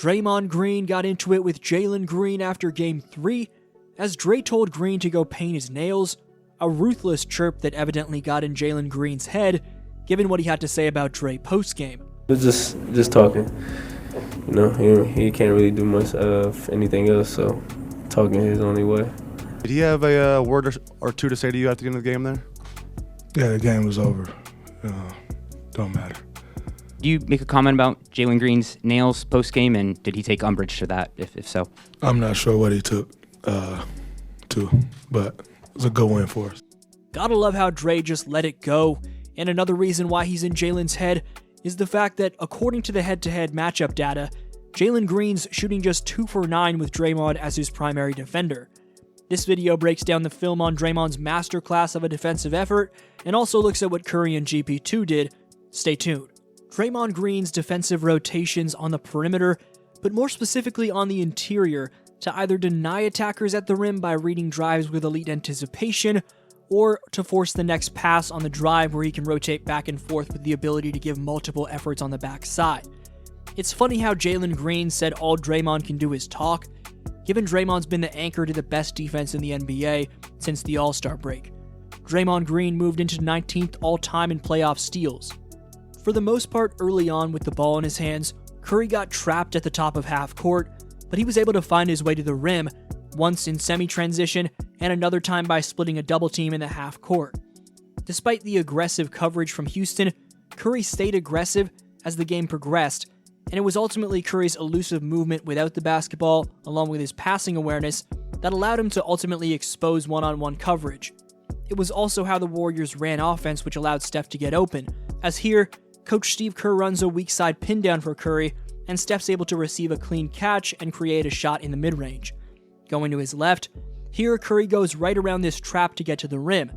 Draymond Green got into it with Jalen Green after Game 3, as Dre told Green to go paint his nails, a ruthless chirp that evidently got in Jalen Green's head, given what he had to say about Dre post-game. It was just talking. You know, he can't really do much of anything else, so talking his only way. Did he have a word or two to say to you after the end of the game there? Yeah, the game was over. Don't matter. Do you make a comment about Jalen Green's nails post-game, and did he take umbrage to that, if so? I'm not sure what he took to, but it was a good win for us. Gotta love how Dre just let it go, and another reason why he's in Jalen's head is the fact that, according to the head-to-head matchup data, Jalen Green's shooting just 2 for 9 with Draymond as his primary defender. This video breaks down the film on Draymond's masterclass of a defensive effort, and also looks at what Curry and GP2 did. Stay tuned. Draymond Green's defensive rotations on the perimeter, but more specifically on the interior, to either deny attackers at the rim by reading drives with elite anticipation, or to force the next pass on the drive where he can rotate back and forth with the ability to give multiple efforts on the backside. It's funny how Jalen Green said all Draymond can do is talk, given Draymond's been the anchor to the best defense in the NBA since the All-Star break. Draymond Green moved into 19th all-time in playoff steals. For the most part early on with the ball in his hands, Curry got trapped at the top of half court, but he was able to find his way to the rim, once in semi-transition and another time by splitting a double team in the half court. Despite the aggressive coverage from Houston, Curry stayed aggressive as the game progressed, and it was ultimately Curry's elusive movement without the basketball, along with his passing awareness, that allowed him to ultimately expose one-on-one coverage. It was also how the Warriors ran offense which allowed Steph to get open, as here, Coach Steve Kerr runs a weak side pin down for Curry, and Steph's able to receive a clean catch and create a shot in the mid-range. Going to his left, here Curry goes right around this trap to get to the rim,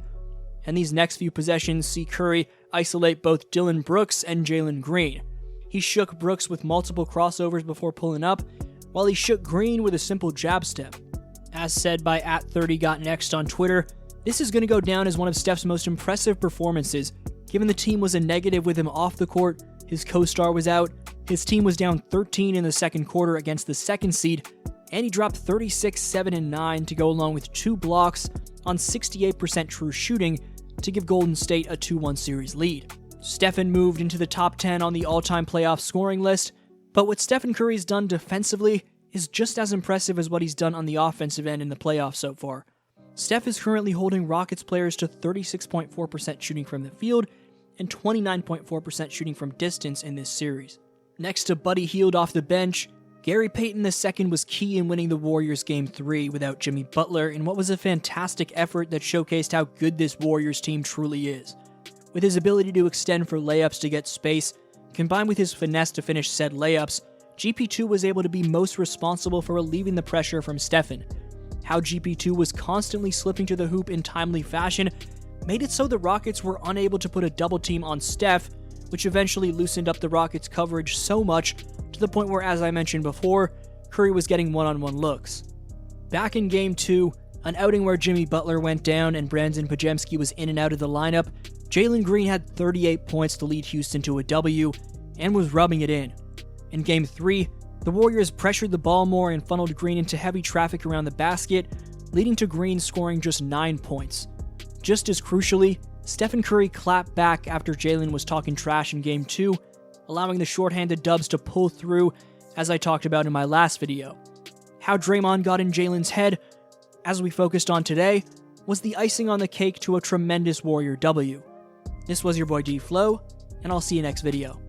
and these next few possessions see Curry isolate both Dillon Brooks and Jalen Green. He shook Brooks with multiple crossovers before pulling up, while he shook Green with a simple jab step. As said by @30GotNext on Twitter, this is going to go down as one of Steph's most impressive performances, given the team was a negative with him off the court, his co-star was out, his team was down 13 in the second quarter against the second seed, and he dropped 36, 7, and 9 to go along with 2 blocks on 68% true shooting to give Golden State a 2-1 series lead. Stephen moved into the top 10 on the all-time playoff scoring list, but what Stephen Curry's done defensively is just as impressive as what he's done on the offensive end in the playoffs so far. Steph is currently holding Rockets players to 36.4% shooting from the field and 29.4% shooting from distance in this series. Next to Buddy Hield off the bench, Gary Payton II was key in winning the Warriors Game 3 without Jimmy Butler in what was a fantastic effort that showcased how good this Warriors team truly is. With his ability to extend for layups to get space, combined with his finesse to finish said layups, GP2 was able to be most responsible for relieving the pressure from Stephen. How GP2 was constantly slipping to the hoop in timely fashion made it so the Rockets were unable to put a double team on Steph, which eventually loosened up the Rockets' coverage so much to the point where, as I mentioned before, Curry was getting one-on-one looks. Back in Game 2, an outing where Jimmy Butler went down and Brandon Podziemski was in and out of the lineup, Jalen Green had 38 points to lead Houston to a W, and was rubbing it in. In Game 3, the Warriors pressured the ball more and funneled Green into heavy traffic around the basket, leading to Green scoring just 9 points. Just as crucially, Stephen Curry clapped back after Jalen was talking trash in Game 2, allowing the shorthanded Dubs to pull through, as I talked about in my last video. How Draymond got in Jalen's head, as we focused on today, was the icing on the cake to a tremendous Warrior W. This was your boy DFlow, and I'll see you next video.